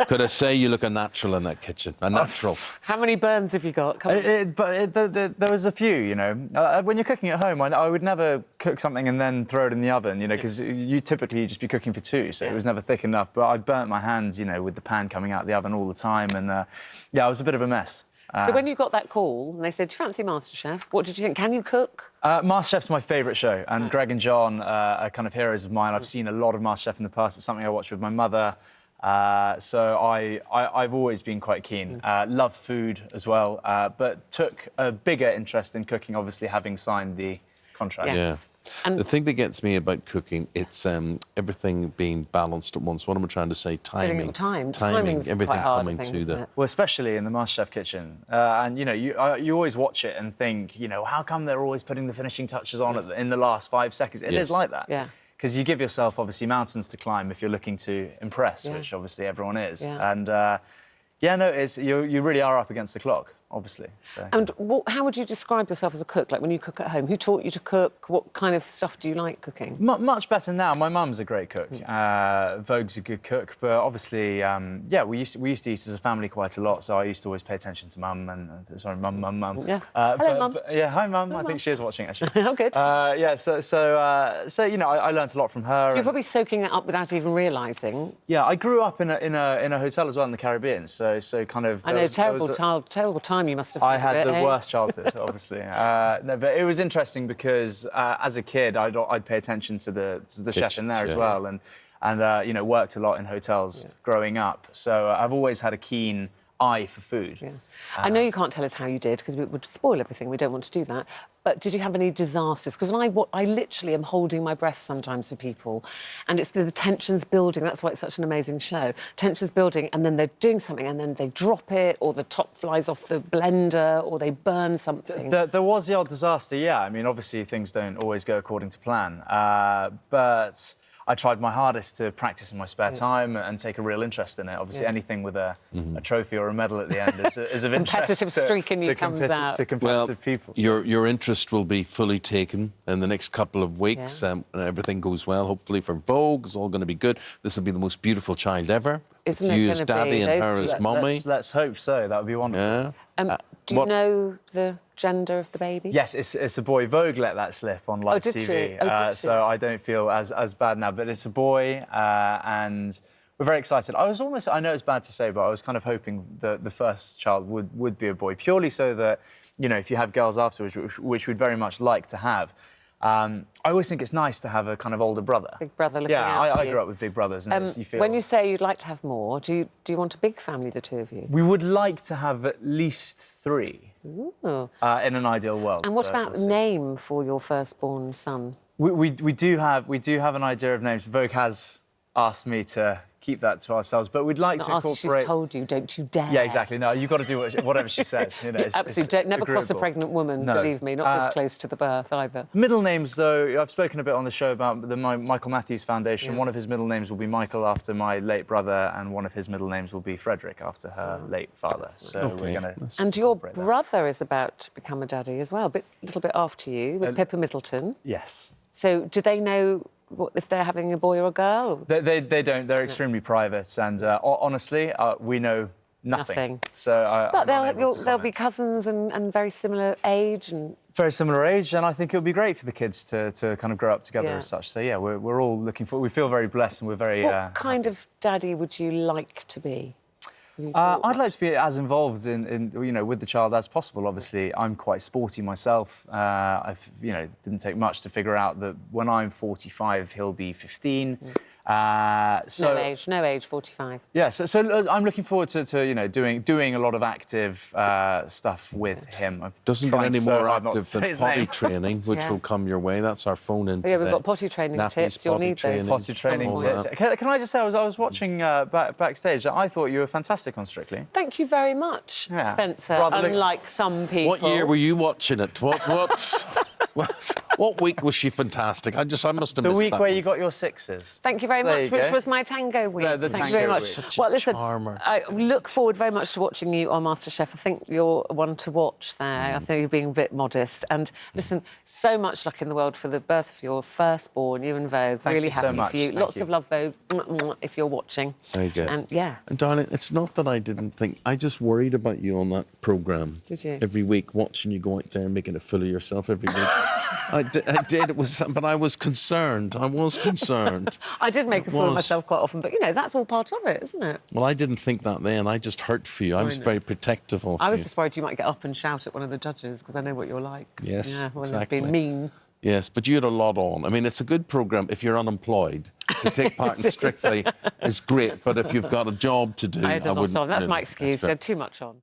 Could I say you look a natural in that kitchen? A natural. How many burns have you got? Come on. There was a few, you know. When you're cooking at home, I would never cook something and then throw it in the oven, you know, because you typically just be cooking for two, so it was never thick enough. But I burnt my hands, you know, with the pan coming out of the oven all the time, and yeah, I was a bit of a mess. So when you got that call and they said, do you fancy Masterchef? What did you think? Can you cook? Masterchef's my favourite show, and Greg and John are kind of heroes of mine. I've seen a lot of Masterchef in the past. It's something I watched with my mother. So I've always been quite keen. Love food as well, but took a bigger interest in cooking, obviously, having signed the contract. Yeah. And the thing that gets me about cooking, it's everything being balanced at once. What am I trying to say? Timing. Timing, everything coming to the... Well, especially in the Masterchef kitchen. And, you know, you always watch it and think, you know, how come they're always putting the finishing touches on in the last 5 seconds? It is like that. Yeah. Because you give yourself, obviously, mountains to climb if you're looking to impress, which obviously everyone is. Yeah. And, yeah, no, you really are up against the clock, obviously. So. And how would you describe yourself as a cook, like when you cook at home? Who taught you to cook? What kind of stuff do you like cooking? Much better now. My mum's a great cook. Vogue's a good cook. But obviously, yeah, we used to eat as a family quite a lot, so I used to always pay attention to mum and... sorry, mum. Yeah. Hello, Mum. Yeah, hi, Mum. I think she is watching, actually. Oh, good. Yeah, so you know, I learnt a lot from her. So you're probably soaking it up without even realising. Yeah, I grew up in a hotel as well in the Caribbean, so kind of... I know, terrible time you must have had. I had the worst childhood, obviously. No, but it was interesting because as a kid, I'd pay attention to the chef in there as well, and you know, worked a lot in hotels growing up. So I've always had a keen eye for food. Yeah. I know you can't tell us how you did because it would spoil everything. We don't want to do that. But did you have any disasters? Because I literally am holding my breath sometimes for people, and it's the tension's building. That's why it's such an amazing show. Tension's building, and then they're doing something, and then they drop it, or the top flies off the blender, or they burn something. There was the odd disaster, yeah. I mean, obviously things don't always go according to plan, but I tried my hardest to practice in my spare time and take a real interest in it. Obviously, anything with a trophy or a medal at the end is of interest. Competitive streak in you comes out. To competitive people. Your interest will be fully taken in the next couple of weeks. Everything goes well, hopefully, for Vogue. It's all going to be good. This will be the most beautiful child ever. Isn't you it as gonna daddy be? and her as mummy. Let's hope so. That would be wonderful. Yeah. Do you know the gender of the baby? Yes, it's a boy. Vogue let that slip on live TV, so I don't feel as bad now. But it's a boy, and we're very excited. I know it's bad to say, but I was kind of hoping that the first child would be a boy, purely so that, you know, if you have girls afterwards, which we'd very much like to have, I always think it's nice to have a kind of older brother. Big brother looking out for I you. grew up with big brothers, and you feel... When you say you'd like to have more, do you want a big family, the two of you? We would like to have at least 3 in an ideal world. And what about name for your firstborn son? We do have an idea of names. Vogue has asked me to keep that to ourselves, but we'd like to incorporate... She's told you, don't you dare. Yeah, exactly. No, you've got to do whatever she says. You know, absolutely. Never cross a pregnant woman, believe me, not this close to the birth either. Middle names, though, I've spoken a bit on the show about the Michael Matthews Foundation. One of his middle names will be Michael after my late brother, and one of his middle names will be Frederick after her late father. So we're going to... And your brother is about to become a daddy as well, a little bit after you, with Pippa Middleton. Yes. So do they know if they're having a boy or a girl? They don't. They're extremely private, and honestly, we know nothing. So, but they'll be cousins and very similar age and... Very similar age, and I think it'll be great for the kids to kind of grow up together as such. So, yeah, we're all looking for... We feel very blessed, and we're very... What kind of daddy would you like to be? I'd like to be as involved in you know, with the child as possible. Obviously, I'm quite sporty myself. You know, it didn't take much to figure out that when I'm 45, he'll be 15. No age, 45. Yeah, so I'm looking forward to you know, doing a lot of active stuff with him. Doesn't get any more active than potty training, which will come your way. That's our phone in today. Yeah, we've got potty training tips. You'll need those. Potty training tips. Can I just say, I was watching backstage. I thought you were fantastic on Strictly. Thank you very much, Spencer. Unlike some people. What year were you watching it? What week was she fantastic? I must have missed the week that where one. you got your 6s. Thank you very very There much, you which go. was my tango week. The Thank you tango very much. week. Such a Well, listen, charmer. I look forward very much to watching you on Masterchef. I think you're one to watch there. I think you're being a bit modest. And listen, so much luck in the world for the birth of your firstborn, you and Vogue. Thank Really you so happy much. for you. Thank Lots you. of love, Vogue, if you're watching. Very good. And yeah. And darling, it's not that I didn't think. I just worried about you on that programme. Did you? Every week, watching you go out there and making a fool of yourself every week. I did. It was, but I was concerned. I was concerned. I did make a fool of was. myself quite often, but, you know, that's all part of it, isn't it? Well, I didn't think that then. I just hurt for you. I was very protective of you. I was just worried you might get up and shout at one of the judges, because I know what you're like. Yes, Yeah, well, exactly. they've been mean. Yes, but you had a lot on. I mean, it's a good programme if you're unemployed. To take part in Strictly is great, but if you've got a job to do, I had a lot wouldn't. on. That's no, my excuse. great. They had too much on.